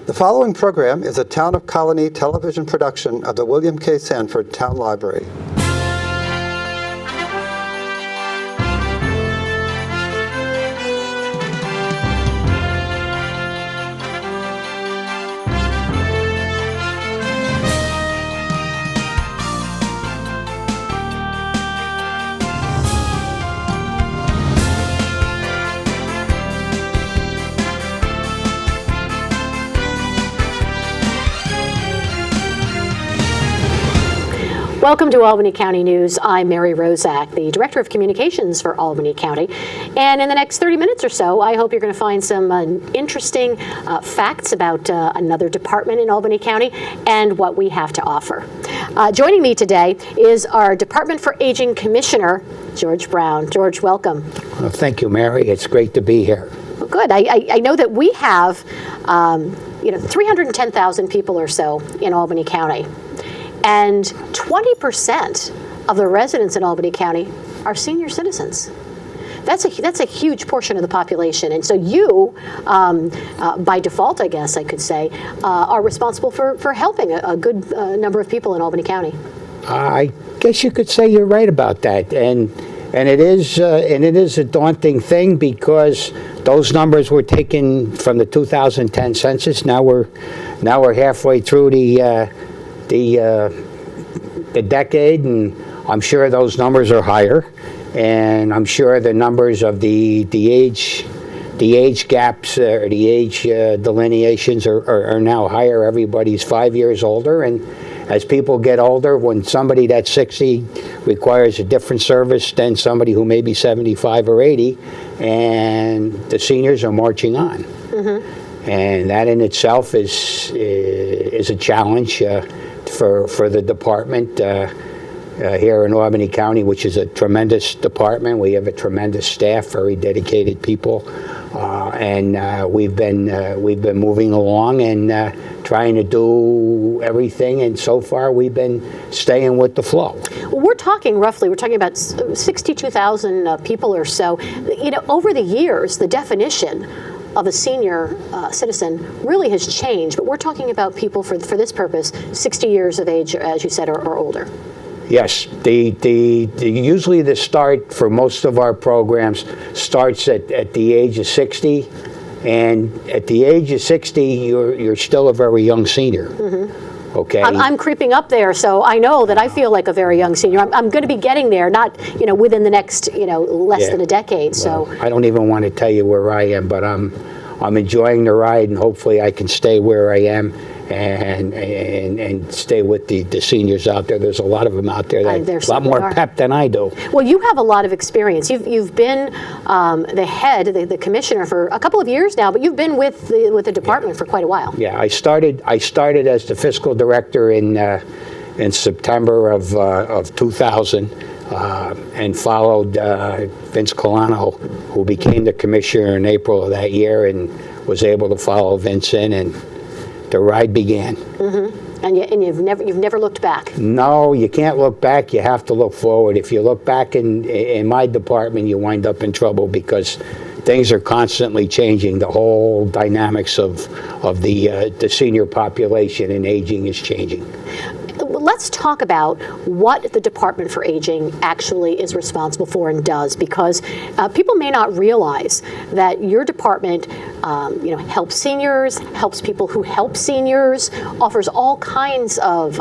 The following program is a Town of Colonie television production of the William K. Sanford Town Library. Welcome to Albany County News. I'm Mary Rozak, the Director of Communications for Albany County. And in the next 30 minutes or so, I hope you're going to find some interesting facts about another department in Albany County and what we have to offer. Joining me today is our Department for Aging Commissioner, George Brown. George, welcome. Well, thank you, Mary. It's great to be here. Well, good. I know that we have 310,000 people or so in Albany County. And 20% of the residents in Albany County are senior citizens. That's a huge portion of the population. And so you, by default, I guess I could say, are responsible for helping a good number of people in Albany County. I guess you could say you're right about that. And it is a daunting thing because those numbers were taken from the 2010 census. Now we're halfway through the decade, and I'm sure those numbers are higher, and I'm sure the numbers of the age gaps or the age delineations are now higher. Everybody's 5 years older, and as people get older, when somebody that's 60 requires a different service than somebody who may be 75 or 80, and the seniors are marching on. Mm-hmm. And that in itself is a challenge for the department here in Albany County, which is a tremendous department. We have a tremendous staff, very dedicated people, and we've been moving along and trying to do everything. And so far, we've been staying with the flow. Well, we're talking about 62,000 people or so. Over the years, the definition of a senior citizen really has changed, but we're talking about people for this purpose, 60 years of age, as you said, or older. Yes, usually the start for most of our programs starts at the age of 60, and at the age of 60, you're still a very young senior. Mm-hmm. Okay. I'm creeping up there, so I know that I feel like a very young senior. I'm going to be getting there, not within the next less than a decade. Well, so I don't even want to tell you where I am, but I'm enjoying the ride, and hopefully I can stay where I am and stay with the seniors out there. There's a lot of them out there that a lot more pep than I do. Well, you have a lot of experience. You've been the head, the commissioner for a couple of years now, but you've been with the department for quite a while. Yeah, I started as the fiscal director in September of 2000. And followed Vince Colonie, who became the commissioner in April of that year, and was able to follow Vince in, and the ride began. Mm-hmm. And you've never looked back. No, you can't look back. You have to look forward. If you look back in my department, you wind up in trouble because things are constantly changing. The whole dynamics of the senior population and aging is changing. Let's talk about what the Department for Aging actually is responsible for and does, because people may not realize that your department, helps seniors, helps people who help seniors, offers all kinds of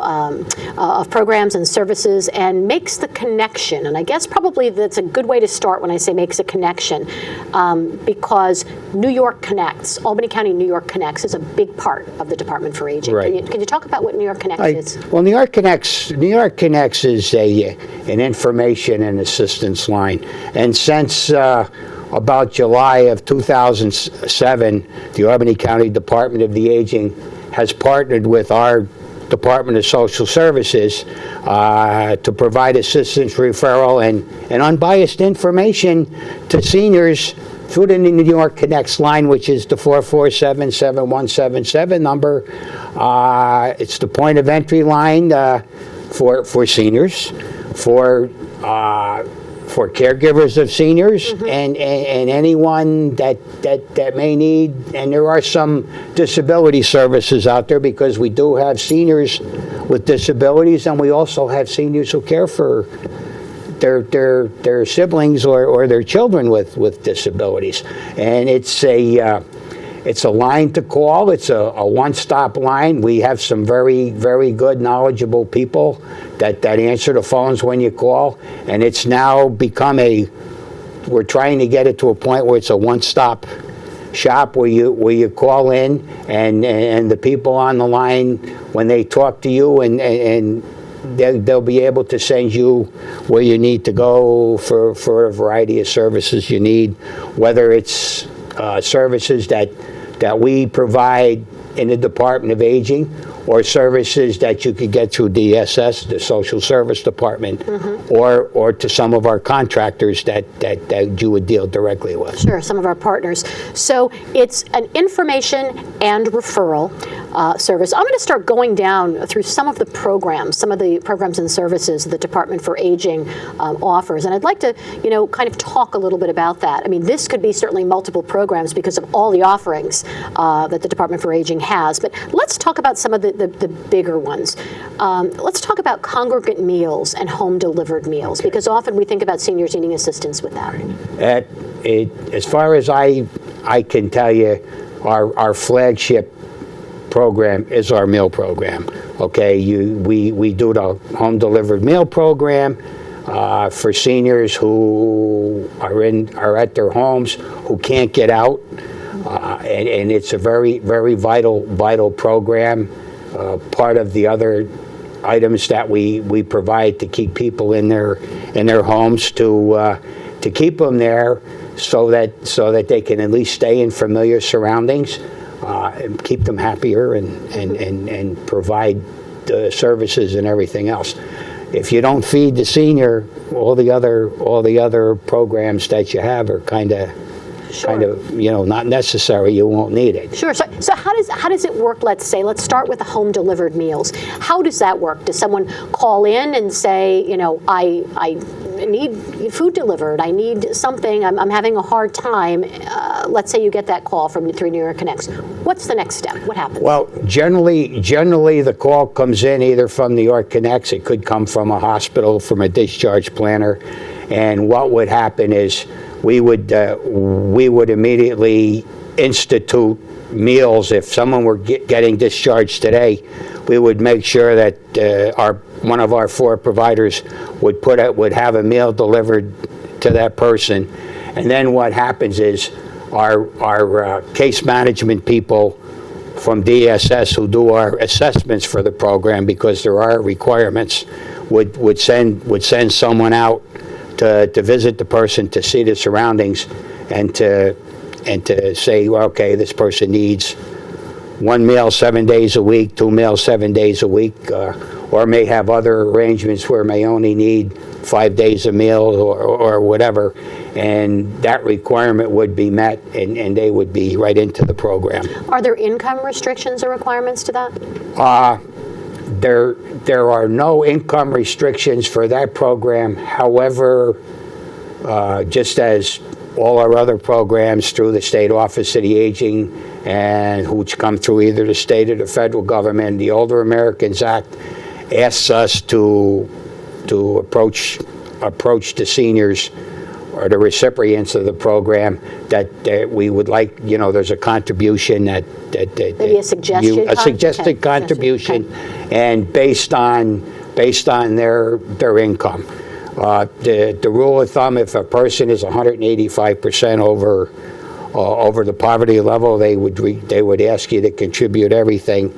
programs and services, and makes the connection. And I guess probably that's a good way to start when I say makes a connection, because New York Connects, Albany County New York Connects, is a big part of the Department for Aging. Right. Can you talk about what New York Connects is? Well, New York Connects is an information and assistance line, and since about July of 2007, the Albany County Department of the Aging has partnered with our Department of Social Services to provide assistance, referral, and unbiased information to seniors through the New York Connects line, which is the 447-7177 number. It's the point of entry line for seniors, for for caregivers of seniors and anyone that may need, and there are some disability services out there because we do have seniors with disabilities, and we also have seniors who care for their siblings or their children with disabilities. And it's a line to call. It's a one-stop line. We have some very, very good, knowledgeable people that answer the phones when you call. And it's now become we're trying to get it to a point where it's a one-stop shop where you call in and the people on the line, when they talk to you, and they'll be able to send you where you need to go for a variety of services you need, whether it's services that we provide in the Department of Aging, or services that you could get through DSS, the Social Service Department, or to some of our contractors that you would deal directly with. Sure, some of our partners. So it's an information and referral service. I'm going to start going down through some of the programs and services the Department for Aging offers, and I'd like to, kind of talk a little bit about that. I mean, this could be certainly multiple programs because of all the offerings that the Department for Aging has, but let's talk about some of the bigger ones. Let's talk about congregate meals and home-delivered meals, because often we think about seniors needing assistance with that. As far as I can tell you, our flagship program is our meal program. Okay, we do the home-delivered meal program for seniors who are at their homes, who can't get out, and it's a very, very vital program. Part of the other items that we provide to keep people in their homes, to keep them there so that they can at least stay in familiar surroundings, and keep them happier and provide the services and everything else. If you don't feed the senior, all the other programs that you have are kind of not necessary. You won't need it. Sure. So how does it work? Let's start with the home delivered meals. How does that work? Does someone call in and say, I need food delivered, I need something, I'm having a hard time? Let's say you get that call through New York Connects. What's the next step? What happens? Well, generally the call comes in either from New York Connects. It could come from a hospital, from a discharge planner, and what would happen is we would immediately institute meals. If someone were getting discharged today, we would make sure that one of our 4 providers would have a meal delivered to that person. And then what happens is our case management people from DSS, who do our assessments for the program, because there are requirements, would send someone out to visit the person, to see the surroundings, and to say, well, okay, this person needs 1 meal 7 days a week, 2 meals 7 days a week, or may have other arrangements where may only need 5 days a meal or whatever, and that requirement would be met, and they would be right into the program. Are there income restrictions or requirements to that? There are no income restrictions for that program. However, just as all our other programs through the State Office of the Aging, and which come through either the state or the federal government, the Older Americans Act asks us to approach the seniors or the recipients of the program that we would like, there's a contribution that maybe a suggested contribution, okay. And based on their income. The rule of thumb, if a person is 185% over the poverty level, they would ask you to contribute everything,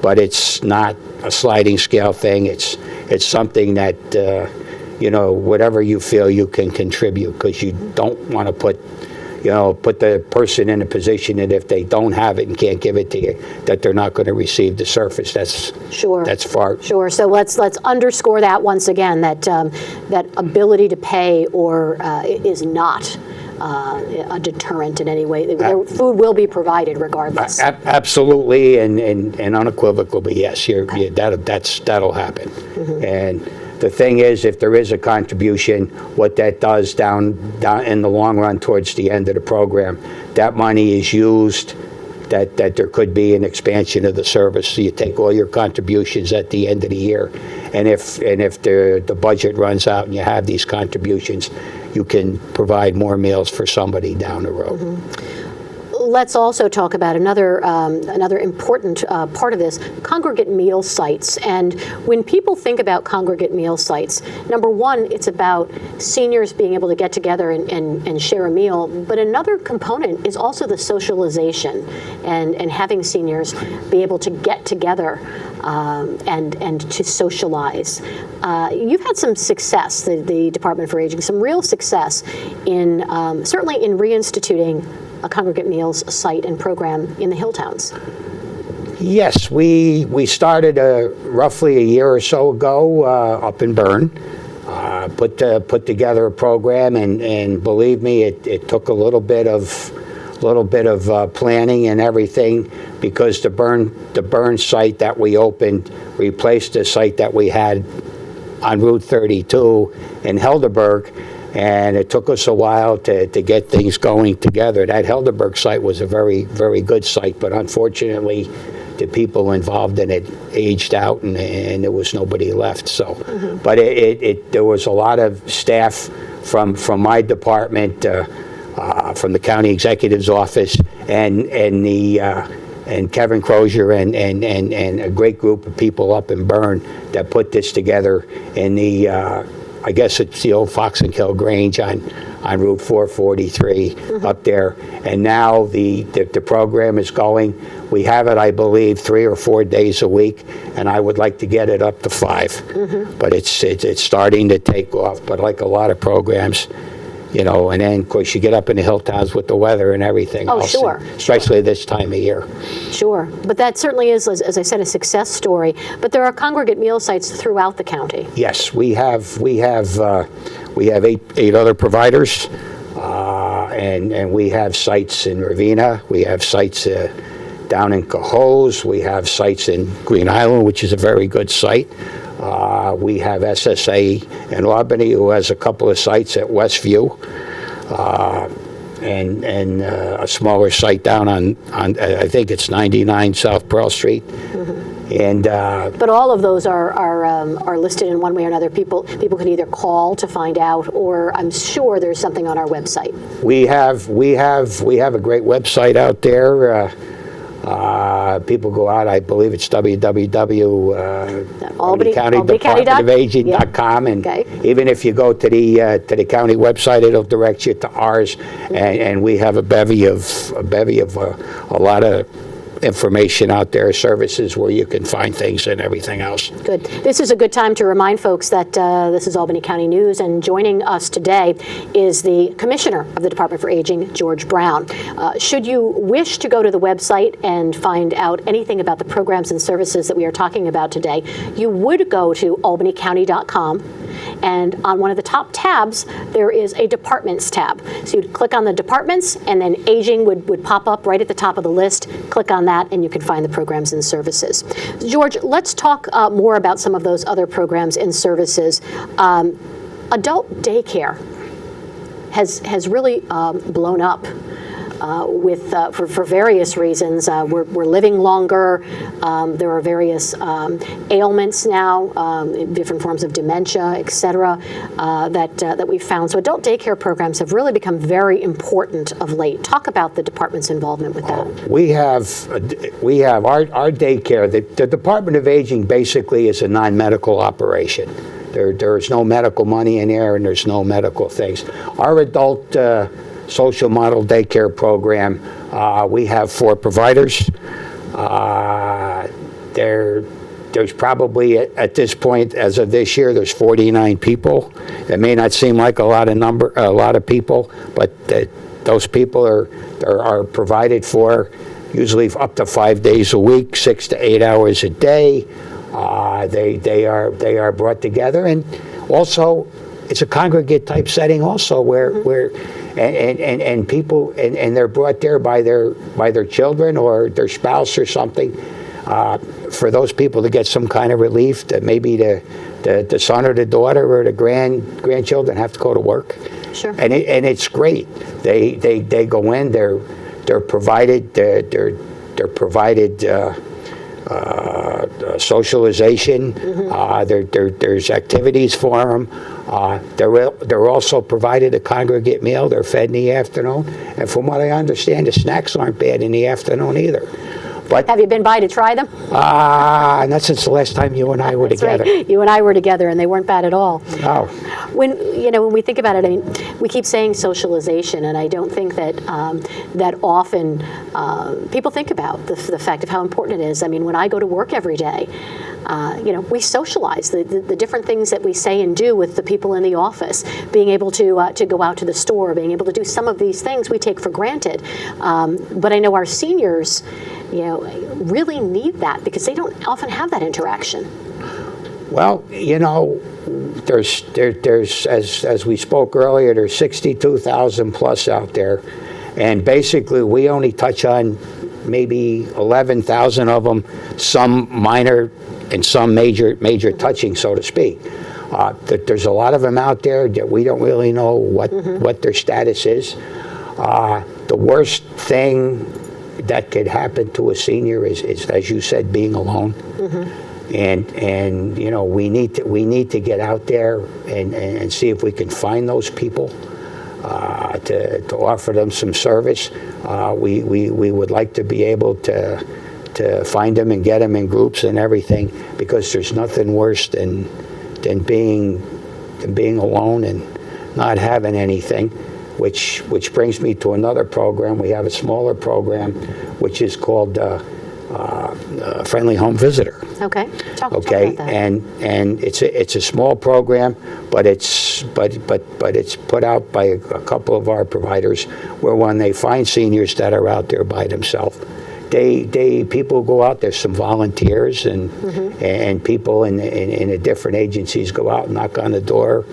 but it's not a sliding scale thing. It's something that whatever you feel you can contribute, because you don't want to put the person in a position that if they don't have it and can't give it to you, that they're not going to receive the service. That's far. Sure. So let's underscore that once again, that ability to pay is not a deterrent in any way. Food will be provided regardless. Absolutely, and unequivocally, yes. That'll happen. Mm-hmm. And the thing is, if there is a contribution, what that does down in the long run towards the end of the program, that money is used, that there could be an expansion of the service. So you take all your contributions at the end of the year, and if the budget runs out and you have these contributions, you can provide more meals for somebody down the road. Let's also talk about another important part of this, congregate meal sites. And when people think about congregate meal sites, number one, it's about seniors being able to get together and share a meal. But another component is also the socialization and having seniors be able to get together and to socialize. You've had some success, the Department for Aging, some real success in certainly in reinstituting a congregate meals site and program in the hill towns. Yes, we started roughly a year or so ago up in Bern. Put together a program, and believe me, it took a little bit of planning and everything, because the Bern site that we opened replaced the site that we had on Route 32 in Helderberg. And it took us a while to get things going together. That Helderberg site was a very, very good site, but unfortunately, the people involved in it aged out, and there was nobody left. So, but there was a lot of staff from my department, from the county executive's office, and Kevin Crozier and a great group of people up in Bern that put this together in the. I guess it's the old Fox and Kill Grange on Route 443 up there. And now the program is going. We have it, I believe, 3 or 4 days a week, and I would like to get it up to 5. But it's starting to take off. But like a lot of programs, you know, and then of course you get up in the hill towns with the weather and everything else, sure. Especially this time of year. Sure, but that certainly is, as I said, a success story. But there are congregate meal sites throughout the county. Yes, we have 8 other providers, and we have sites in Ravenna. We have sites down in Cohoes. We have sites in Green Island, which is a very good site. We have SSA in Albany, who has a couple of sites at Westview, and a smaller site down on I think it's 99 South Pearl Street. And but all of those are listed in one way or another. People can either call to find out, or I'm sure there's something on our website. We have a great website out there. People go out, I believe it's www.albanycountydepartmentofaging.com, and even if you go to the county website, it'll direct you to ours, and we have a bevy of a lot of information out there, services where you can find things and everything else. Good. This is a good time to remind folks that this is Albany County News, and joining us today is the Commissioner of the Department for Aging, George Brown. Should you wish to go to the website and find out anything about the programs and services that we are talking about today, you would go to albanycounty.com, and on one of the top tabs, there is a Departments tab. So you'd click on the Departments, and then Aging would pop up right at the top of the list. Click on that, and you can find the programs and services. George, let's talk more about some of those other programs and services. Adult daycare has really blown up for various reasons. We're living longer. There are various ailments now, different forms of dementia, et cetera, that we've found. So adult daycare programs have really become very important of late. Talk about the department's involvement with that. We have our daycare. The Department of Aging basically is a non-medical operation. There's no medical money in there, and there's no medical things. Our adult social model daycare program, we have 4 providers. There's probably, at this point, as of this year, there's 49 people. It may not seem like a lot of people, but those people are provided for usually up to 5 days a week, 6 to 8 hours a day. They are brought together, and also it's a congregate type setting also, where people, and they're brought there by their children or their spouse or something. for those people to get some kind of relief, that maybe the son or the daughter or the grandchildren have to go to work. Sure. And it's great. They go in. They're provided. They're provided socialization. There's activities for them. They're also provided a congregate meal. They're fed in the afternoon. And from what I understand, the snacks aren't bad in the afternoon either. But Have you been by to try them? not since the last time you and I were That's together. right. You and I were together, and they weren't bad at all. Oh. When we think about it, I mean, we keep saying socialization, and I don't think that that often people think about the fact of how important it is. I mean, when I go to work every day, we socialize the different things that we say and do with the people in the office. Being able to go out to the store, being able to do some of these things we take for granted. But I know our seniors, really need that because they don't often have that interaction. Well, there's as we spoke earlier, there's 62,000 plus out there, and basically we only touch on maybe 11,000 of them, some minor and some major touching, so to speak. There's a lot of them out there that we don't really know what their status is. The worst thing that could happen to a senior is, as you said, being alone. And we need to get out there and see if we can find those people to offer them some service. We would like to be able to find them and get them in groups and everything, because there's nothing worse than being alone and not having anything. Which brings me to another program. We have a smaller program, which is called Friendly Home Visitor. Okay. Talk about that. And it's a small program, but it's put out by a couple of our providers, where when they find seniors that are out there by themselves, people go out. There's some volunteers and people in the different agencies go out and knock on the door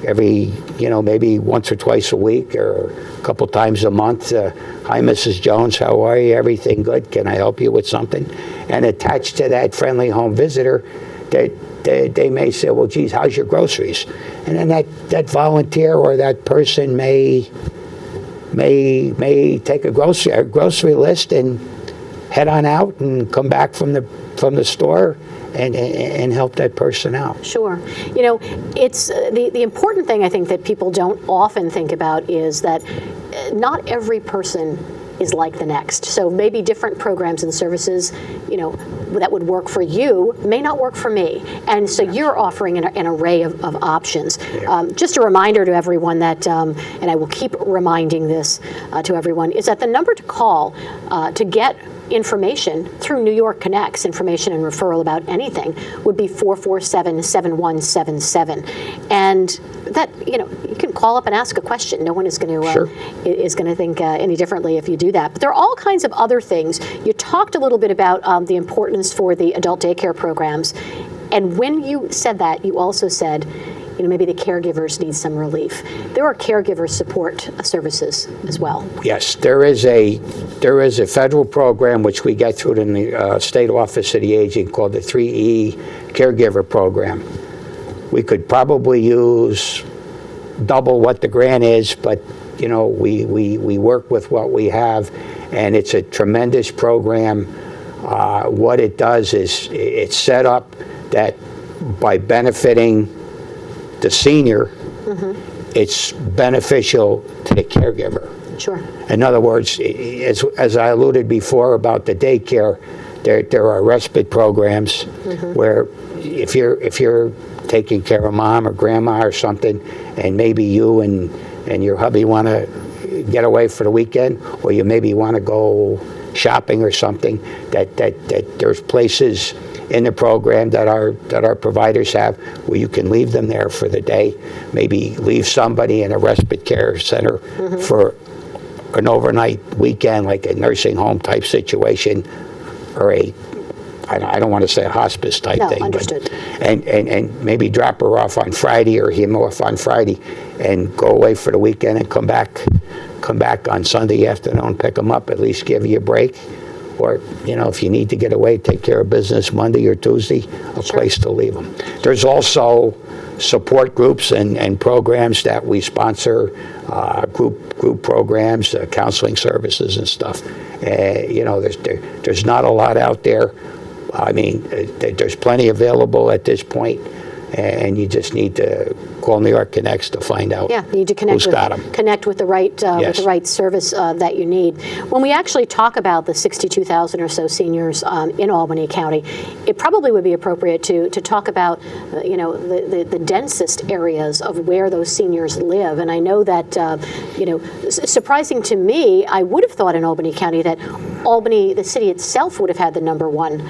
every, maybe once or twice a week or a couple times a month. Hi, Mrs. Jones, how are you? Everything good? Can I help you with something? And attached to that friendly home visitor, they may say, well, geez, how's your groceries? And then that volunteer or that person may take a grocery list and head on out and come back from the store and help that person out. Sure. It's the important thing I think that people don't often think about is that not every person is like the next. So maybe different programs and services, that would work for you may not work for me. And so you're offering an array of options. Yeah. Just a reminder to everyone that, and I will keep reminding this to everyone, is that the number to call to get information through New York Connects, information and referral about anything, would be 447-7177. And that, you can call up and ask a question. No one is going to Sure. is going to think any differently if you do that. But there are all kinds of other things. You talked a little bit about the importance for the adult daycare programs. And when you said that, you also said, maybe the caregivers need some relief. There are caregiver support services as well. Yes, there is a federal program which we get through the State Office of the Aging called the 3E Caregiver Program. We could probably use double what the grant is, but we work with what we have, and it's a tremendous program. What it does is it's set up that by benefiting the senior, it's beneficial to the caregiver. Sure. In other words, as I alluded before about the daycare, there are respite programs where if you're taking care of mom or grandma or something, and maybe you and your hubby want to get away for the weekend, or you maybe want to go shopping or something, that there's places in the program that our providers have where you can leave them there for the day, maybe leave somebody in a respite care center for an overnight weekend, like a nursing home type situation, or I don't want to say a hospice type thing. Understood. But, and maybe drop her off on Friday or him off on Friday and go away for the weekend and come back on Sunday afternoon, pick them up, at least give you a break. or if you need to get away, take care of business Monday or Tuesday, a place to leave them. There's also support groups and programs that we sponsor, group programs, counseling services and stuff. There's not a lot out there. I mean, there's plenty available at this point, and you just need to call New York Connects to find out. Yeah, you need to connect with the right Yes. with the right service that you need. When we actually talk about the 62,000 or so seniors in Albany County, it probably would be appropriate to talk about the densest areas of where those seniors live. And I know that surprising to me, I would have thought in Albany County that Albany, the city itself, would have had the #1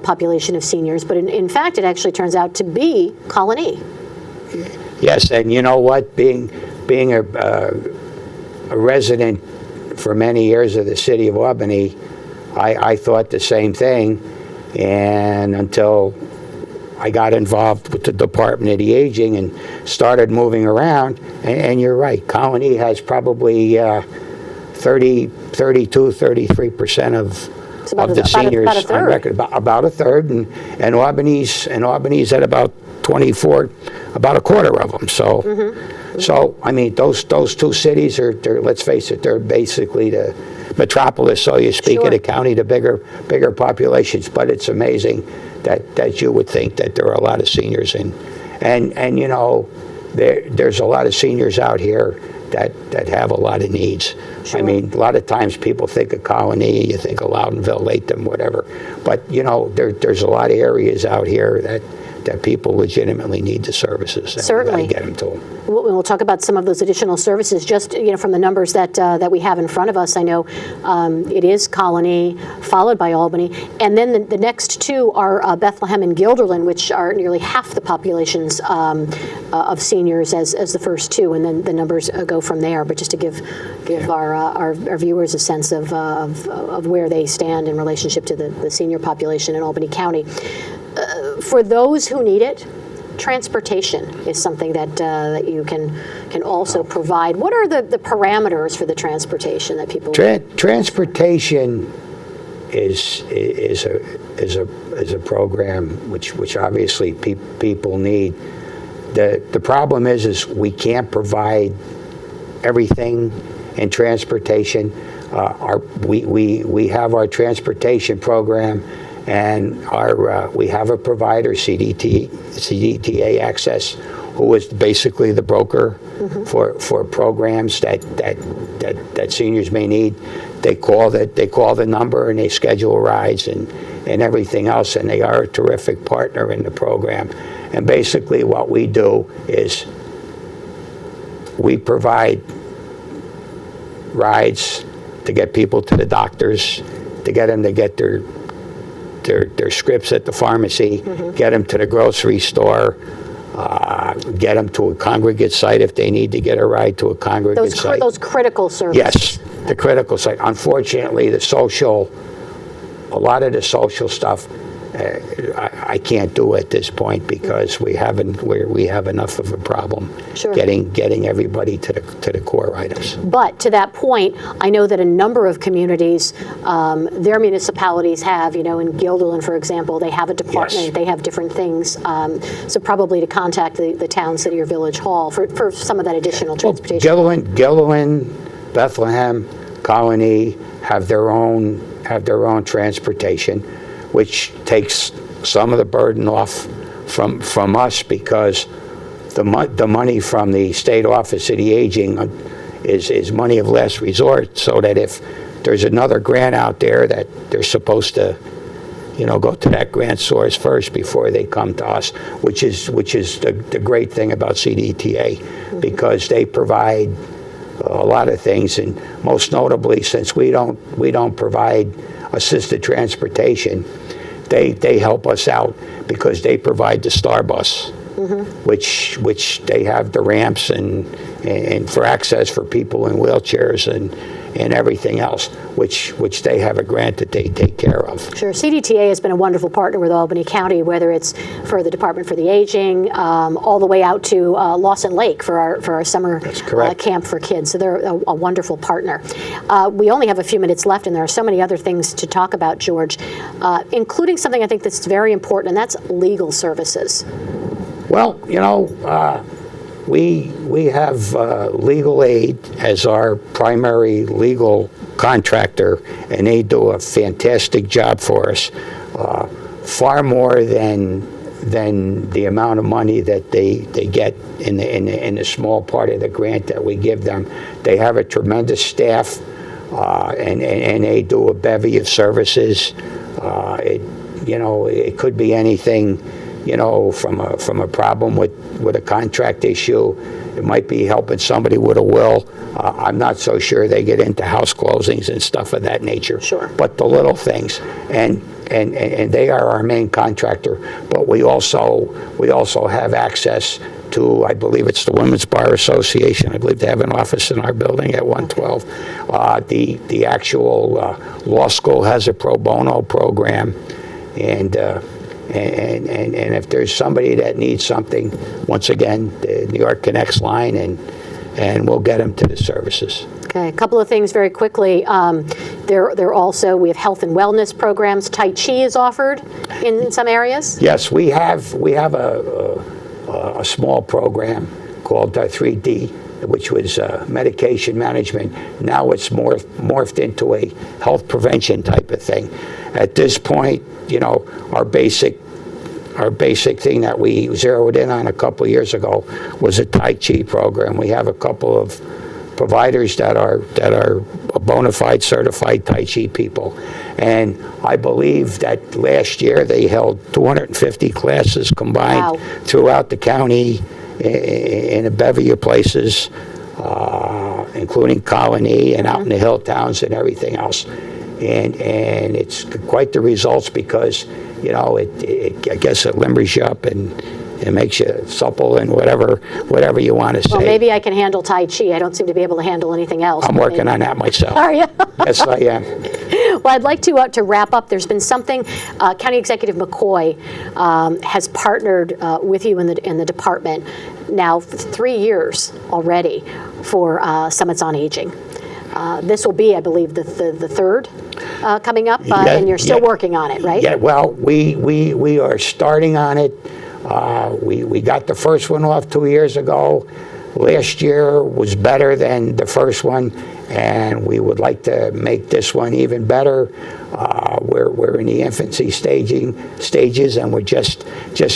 population of seniors, but in fact, it actually turns out to be Colonie. Yes, and you know what? Being a resident for many years of the city of Albany, I thought the same thing, and until I got involved with the Department of the Aging and started moving around, and you're right, Colonie has probably 33% of the seniors on record, about a third, and Albany's at about 24, about a quarter of them. So, so I mean, those two cities they're, let's face it, they're basically the metropolis, so you speak, of the county, the bigger populations. But it's amazing that you would think that there are a lot of seniors and there's a lot of seniors out here that have a lot of needs. Sure. I mean, a lot of times people think of Colonie, you think of Loudonville, Latham, whatever. But there's a lot of areas out here that people legitimately need the services. Certainly. Get them to them. We'll talk about some of those additional services. Just from the numbers that we have in front of us, I know it is Colonie, followed by Albany, and then the next two are Bethlehem and Guilderland, which are nearly half the populations of seniors as the first two, and then the numbers go from there. But just to give our viewers a sense of where they stand in relationship to the senior population in Albany County. For those who need it, transportation is something that you can also provide. What are the parameters for the transportation that people? Transportation is a program which obviously people need. The problem is we can't provide everything in transportation. We have our transportation program. And we have a provider, CDTA Access, who is basically the broker for programs that seniors may need. They call the number and they schedule rides and everything else, and they are a terrific partner in the program. And basically, what we do is we provide rides to get people to the doctors, to get them to get their scripts at the pharmacy, get them to the grocery store, get them to a Congregate site if they need to get a ride to a Congregate site. Those critical services. Yes, the critical site. Unfortunately, a lot of the social stuff, I can't do at this point because we have enough of a problem getting everybody to the core items. But to that point, I know that a number of communities, their municipalities have, in Guilderland, for example, they have a department, Yes. they have different things. So probably to contact the town, city, or village hall for some of that additional transportation. Guilderland, Bethlehem, Colonie have their own transportation, which takes some of the burden off from us because the money from the State Office of the Aging is money of last resort, so that if there's another grant out there that they're supposed to go to that grant source first before they come to us, which is the great thing about CDTA, because they provide a lot of things, and most notably, since we don't provide assisted transportation, they help us out because they provide the Star Bus. which they have the ramps and for access for people in wheelchairs and everything else, which they have a grant that they take care of. Sure. CDTA has been a wonderful partner with Albany County, whether it's for the Department for the Aging, all the way out to Lawson Lake for our summer camp for kids. So they're a wonderful partner. We only have a few minutes left, and there are so many other things to talk about, George, including something I think that's very important, and that's legal services. Well, we have legal aid as our primary legal contractor, and they do a fantastic job for us, far more than the amount of money that they get in the small part of the grant that we give them. They have a tremendous staff, and they do a bevy of services. It could be anything, from a problem with a contract issue. It might be helping somebody with a will. I'm not so sure they get into house closings and stuff of that nature. Sure. But the little things, and they are our main contractor. But we also have access to, I believe it's the Women's Bar Association. I believe they have an office in our building at 112. The actual law school has a pro bono program, and if there's somebody that needs something, once again, the New York Connects line, and we'll get them to the services. Okay, a couple of things very quickly. There also, we have health and wellness programs. Tai Chi is offered in some areas. Yes, we have a small program called 3D, which was medication management. Now it's morphed into a health prevention type of thing. At this point, our basic thing that we zeroed in on a couple of years ago was a Tai Chi program. We have a couple of providers that are bona fide certified Tai Chi people, and I believe that last year they held 250 classes combined throughout the county in a bevy of places, including Colonie and out in the hill towns and everything else. And it's quite the results, because I guess it limbers you up and it makes you supple and whatever you want to say. Well, maybe I can handle Tai Chi. I don't seem to be able to handle anything else. I'm working on that myself. Are you? Yes, I am. Well, I'd like to wrap up. There's been something, County Executive McCoy has partnered with you in the department now for 3 years already for Summits on Aging. This will be, I believe, the third coming up, and you're still working on it, right? Yeah, well, we are starting on it. We got the first one off 2 years ago. Last year was better than the first one, and we would like to make this one even better. We're in the infancy stages, and we're just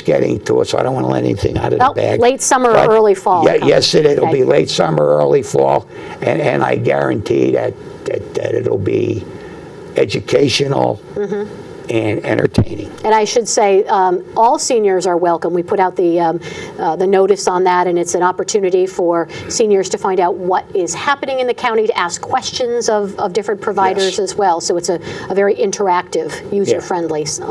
getting to it, so I don't want to let anything out of the bag. Late summer or early fall. Yeah, yes, it'll be late summer, early fall, and I guarantee that it'll be educational and entertaining. And I should say, all seniors are welcome. We put out the notice on that, and it's an opportunity for seniors to find out what is happening in the county, to ask questions of different providers as well. So it's a very interactive, user-friendly day.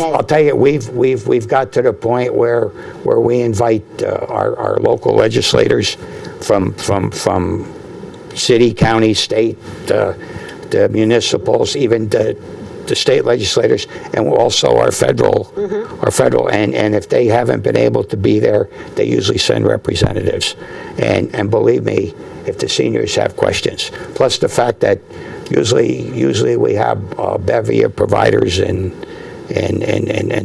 I'll tell you, we've got to the point where we invite our local legislators from city, county, state, the municipals, even the state legislators, and also our federal, and if they haven't been able to be there, they usually send representatives. And believe me, if the seniors have questions, plus the fact that usually we have a bevy of providers and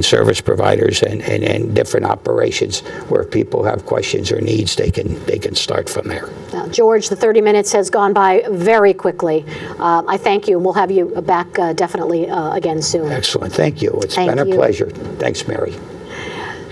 service providers and different operations where if people have questions or needs, they can start from there. Now, George, the 30 minutes has gone by very quickly. I thank you, and we'll have you back definitely again soon. Excellent. Thank you. It's been a pleasure. Thanks, Mary.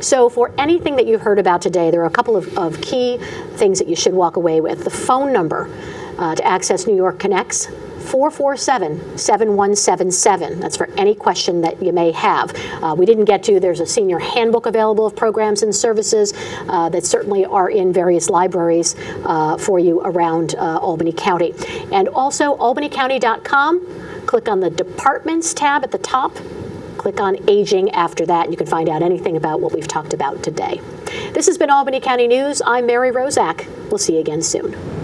So for anything that you've heard about today, there are a couple of key things that you should walk away with. The phone number to access New York Connects, 447-7177. That's for any question that you may have. We didn't get to, there's a senior handbook available of programs and services that certainly are in various libraries for you around Albany County. And also albanycounty.com, click on the Departments tab at the top, click on Aging after that, and you can find out anything about what we've talked about today. This has been Albany County News. I'm Mary Rozak. We'll see you again soon.